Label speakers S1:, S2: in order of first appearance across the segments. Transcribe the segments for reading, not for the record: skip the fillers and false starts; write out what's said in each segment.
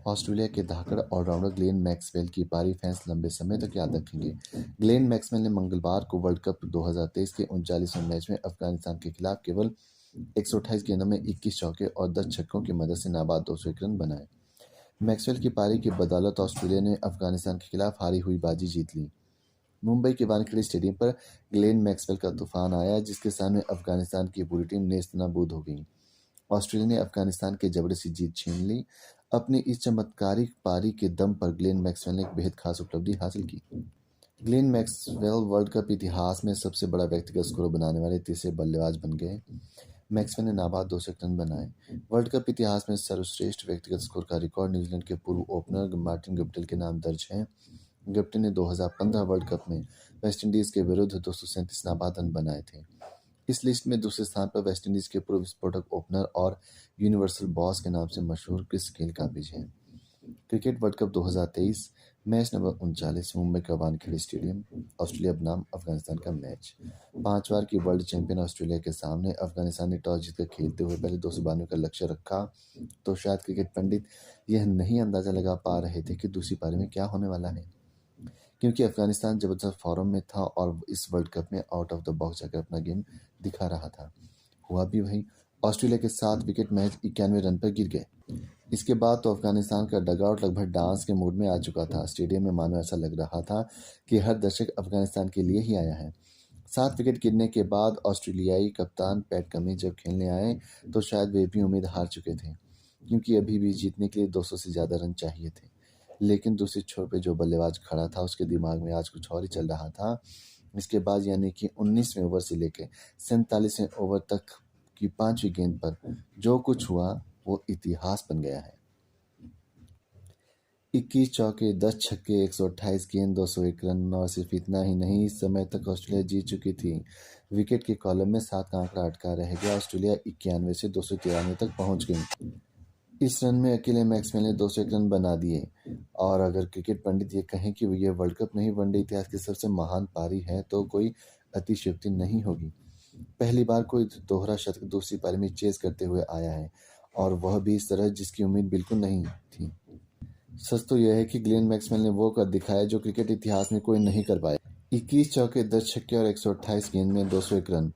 S1: Australia के धाकड़ allrounder Glenn Maxwell की पारी फैंस लंबे समय तक याद रखेंगे। ग्लेन मैक्सवेल ने मंगलवार को वर्ल्ड कप 2023 के 39वें मैच में अफगानिस्तान के खिलाफ केवल 128 गेंदों में 21 चौके और 10 छक्कों की मदद से नाबाद 201 रन बनाए। मैक्सवेल की पारी की बदौलत ऑस्ट्रेलिया ने अफगानिस्तान के खिलाफ हारी हुई बाजी जीत ली। मुंबई के वानखेड़े स्टेडियम पर ग्लेन मैक्सवेल का तूफान आया, जिसके सामने अफगानिस्तान की पूरी टीम नेस्तनाबूद हो गई। ऑस्ट्रेलिया ने अफगानिस्तान की जबरदस्ती जीत छीन ली। अपनी इस चमत्कारिक पारी के दम पर ग्लेन मैक्सवेल ने एक बेहद खास उपलब्धि हासिल की। ग्लेन मैक्सवेल वर्ल्ड कप इतिहास में सबसे बड़ा व्यक्तिगत स्कोर बनाने वाले तीसरे बल्लेबाज बन गए। मैक्सवेल ने नाबाद 201 रन बनाए। वर्ल्ड कप इतिहास में सर्वश्रेष्ठ व्यक्तिगत स्कोर का रिकॉर्ड न्यूजीलैंड के पूर्व ओपनर मार्टिन गप्टिल के नाम दर्ज है। गप्टिल ने 2015 वर्ल्ड कप में वेस्टइंडीज के विरुद्ध 237 नाबाद रन बनाए थे। इस लिस्ट में दूसरे स्थान पर वेस्टइंडीज के पूर्व विस्फोटक ओपनर और यूनिवर्सल बॉस के नाम से मशहूर क्रिस गेल का भी है। Cricket world cup 2023 match number 39 Mumbai का वानखेड़े स्टेडियम, ऑस्ट्रेलिया बनाम अफगानिस्तान का मैच। 5 बार की वर्ल्ड चैंपियन ऑस्ट्रेलिया के सामने अफगानिस्तान ने टॉस जीतकर खेलते हुए पहले 292 का लक्ष्य रखा, तो शायद क्रिकेट पंडित यह नहीं अंदाजा लगा पा रहे थे कि दूसरी पारी में क्या होने वाला है, क्योंकि अफगानिस्तान जबरदस्त फॉर्म में था और इस वर्ल्ड कप में आउट ऑफ द बॉक्स जाकर अपना गेम दिखा रहा था। हुआ भी वही। ऑस्ट्रेलिया के 7 विकेट महज 91 रन पर गिर गए। इसके बाद तो अफगानिस्तान का डगआउट लगभग डांस के मूड में आ चुका था। स्टेडियम में मानो ऐसा लग रहा था कि हर दर्शक अफगानिस्तान के लिए ही आया है। 7 विकेट गिरने के बाद ऑस्ट्रेलियाई कप्तान पैट कमिंस जब खेलने आए तो शायद वे भी उम्मीद हार चुके थे, क्योंकि अभी भी जीतने के लिए 200 से ज़्यादा रन चाहिए थे। लेकिन दूसरे छोर पे जो बल्लेबाज खड़ा था उसके दिमाग में आज कुछ और ही चल रहा था। इसके बाद यानी कि 19वें ओवर से लेकर 47वें ओवर तक की 5वीं गेंद पर जो कुछ हुआ वो इतिहास बन गया है। 21 चौके, 10 छक्के, 128 गेंद, 201 रन, और सिर्फ इतना ही नहीं, इस समय तक ऑस्ट्रेलिया जीत चुकी थी। विकेट के कॉलम में 7 का आंकड़ा अटका रह गया। ऑस्ट्रेलिया 91 से 293 तक पहुंच गई। इस रन में अकेले मैक्सवेल ने 201 रन बना दिए। और अगर क्रिकेट पंडित ये कहें कि ये वर्ल्ड कप नहीं, वनडे इतिहास की सबसे महान पारी है, तो कोई अतिशयोक्ति नहीं होगी। पहली बार कोई दोहरा शतक दूसरी पारी में चेज करते हुए आया है, और वह भी इस तरह जिसकी उम्मीद बिल्कुल नहीं थी। सच तो यह है कि ग्लेन मैक्सवेल ने वो कर दिखाया जो क्रिकेट इतिहास में कोई नहीं कर पाया। 21 चौके, 10 छक्के और 128 गेंद में 201 रन।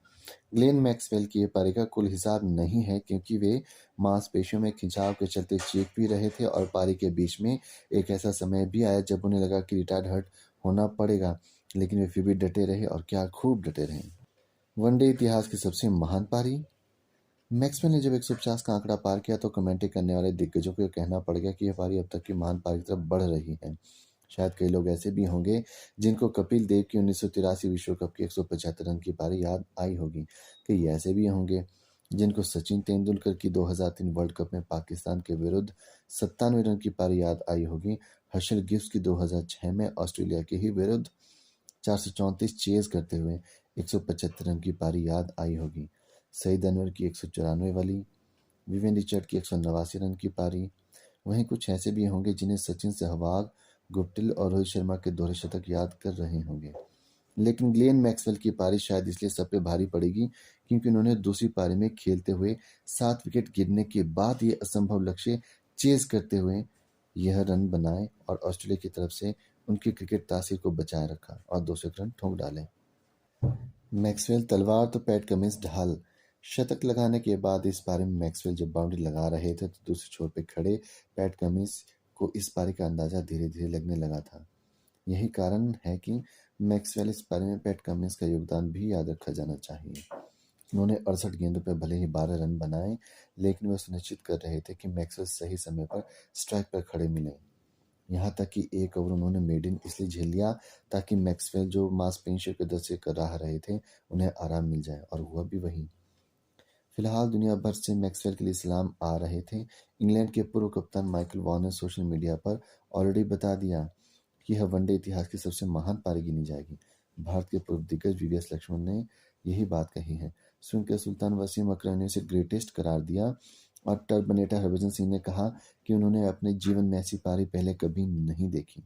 S1: ग्लेन मैक्सवेल की यह पारी का कुल हिसाब नहीं है, क्योंकि वे मांसपेशियों में खिंचाव के चलते चीख भी रहे थे और पारी के बीच में एक ऐसा समय भी आया जब उन्हें लगा कि रिटायर्ड हर्ट होना पड़ेगा, लेकिन वे फिर भी डटे रहे, और क्या खूब डटे रहे। वनडे इतिहास की सबसे महान पारी। मैक्सवेल ने जब 150 का आंकड़ा पार किया तो कमेंट्री करने वाले दिग्गजों को यह कहना पड़ गया कि यह पारी अब तक की महान पारी की तरफ बढ़ रही है। शायद कई लोग ऐसे भी होंगे जिनको कपिल देव की 1983 विश्व कप की 175 रन की पारी याद आई होगी। कई ऐसे भी होंगे जिनको सचिन तेंदुलकर की 2003 वर्ल्ड कप में पाकिस्तान के विरुद्ध 97 रन की पारी याद आई होगी। हर्षल गिब्स की 2006 में ऑस्ट्रेलिया के ही विरुद्ध 434 चेज करते हुए 175 रन की पारी याद आई होगी। सईद अनवर की 194 वाली, विवियन रिचर्ड की 189 रन की पारी। वहीं कुछ ऐसे भी होंगे जिन्हें सचिन, सहवाग, गुप्टिल और रोहित शर्मा के दोहरे शतक याद कर रहे होंगे। लेकिन ग्लेन मैक्सवेल की पारी शायद इसलिए सब पे भारी पड़ेगी क्योंकि उन्होंने दूसरी पारी में खेलते हुए 7 विकेट गिरने के बाद ये असंभव लक्ष्य चेज करते हुए यह रन बनाए और ऑस्ट्रेलिया की तरफ से उनकी क्रिकेट तासीर को बचाए रखा और 200 रन ठोक डाले। मैक्सवेल तलवार तो पैट कमिंस ढाल। शतक लगाने के बाद इस पारी में मैक्सवेल जब बाउंड्री लगा रहे थे तो दूसरे छोर पे खड़े पैट कमिंस को इस पारी का अंदाजा धीरे धीरे लगने लगा था। यही कारण है कि मैक्सवेल इस पारी में पैट कमिंस का योगदान भी याद रखा जाना चाहिए। उन्होंने 68 गेंदों पर भले ही 12 रन बनाए, लेकिन वे सुनिश्चित कर रहे थे कि मैक्सवेल सही समय पर स्ट्राइक पर खड़े मिले। यहाँ तक कि एक ओवर उन्होंने मेडन इसलिए झेल लिया ताकि मैक्सवेल जो मांसपेशियों के दर्द से कराह रहे थे उन्हें आराम मिल जाए, और हुआ भी वही। फिलहाल दुनिया भर से मैक्सवेल के लिए सलाम आ रहे थे। इंग्लैंड के पूर्व कप्तान माइकल वॉन ने सोशल मीडिया पर ऑलरेडी बता दिया कि यह वनडे इतिहास की सबसे महान पारी गिनी जाएगी। भारत के पूर्व दिग्गज वीवीएस लक्ष्मण ने यही बात कही है। स्वयं के सुल्तान वसीम अकरम ने इसे ग्रेटेस्ट करार दिया, और टर्बनेटर हरभजन सिंह ने कहा कि उन्होंने अपने जीवन में ऐसी पारी पहले कभी नहीं देखी।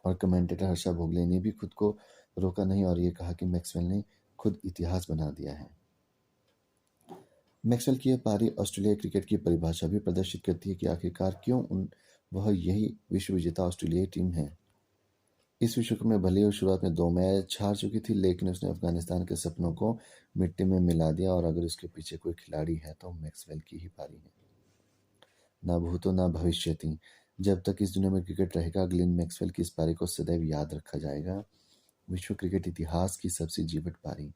S1: और कमेंटेटर हर्षा भोगले ने भी खुद को रोका नहीं और ये कहा कि मैक्सवेल ने खुद इतिहास बना दिया है। मैक्सवेल की यह पारी ऑस्ट्रेलिया क्रिकेट की परिभाषा भी प्रदर्शित करती है कि आखिरकार क्यों वह यही विश्व विजेता ऑस्ट्रेलियाई टीम है। इस विश्व कप में भले ही वो शुरुआत में 2 मैच हार चुकी थी, लेकिन उसने अफगानिस्तान के सपनों को मिट्टी में मिला दिया और अगर उसके पीछे कोई खिलाड़ी है तो मैक्सवेल की ही पारी है। ना भूतो ना भविष्यति। जब तक इस दुनिया में क्रिकेट रहेगा, ग्लेन मैक्सवेल की इस पारी को सदैव याद रखा जाएगा। विश्व क्रिकेट इतिहास की सबसे जीवंत पारी।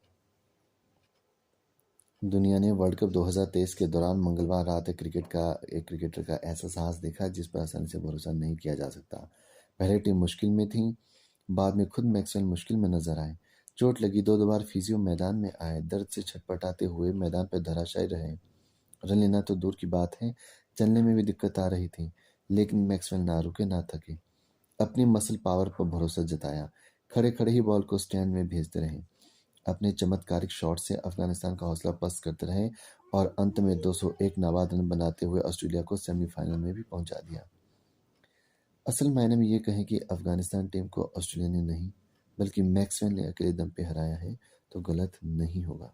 S1: दुनिया ने वर्ल्ड कप 2023 के दौरान मंगलवार रात एक क्रिकेटर का ऐसा साहस देखा जिस पर आसानी से भरोसा नहीं किया जा सकता। पहले टीम मुश्किल में थी, बाद में खुद मैक्सवेल मुश्किल में नजर आए। चोट लगी, 2 बार फिजियो मैदान में आए, दर्द से छटपटाते हुए मैदान पर धराशायी रहे। रन लेना तो दूर की बात है, चलने में भी दिक्कत आ रही थी, लेकिन मैक्सवेल ना रुके ना थके। अपनी मसल पावर पर भरोसा जताया, खड़े खड़े ही बॉल को स्टैंड में भेजते रहे। अपने चमत्कारिक शॉट से अफगानिस्तान का हौसला पस्त करते रहे और अंत में 201 नाबाद रन बनाते हुए ऑस्ट्रेलिया को सेमीफाइनल में भी पहुंचा दिया। असल मायने में ये कहें कि अफगानिस्तान टीम को ऑस्ट्रेलिया ने नहीं, बल्कि मैक्सवेल ने अकेले दम पे हराया है, तो गलत नहीं होगा।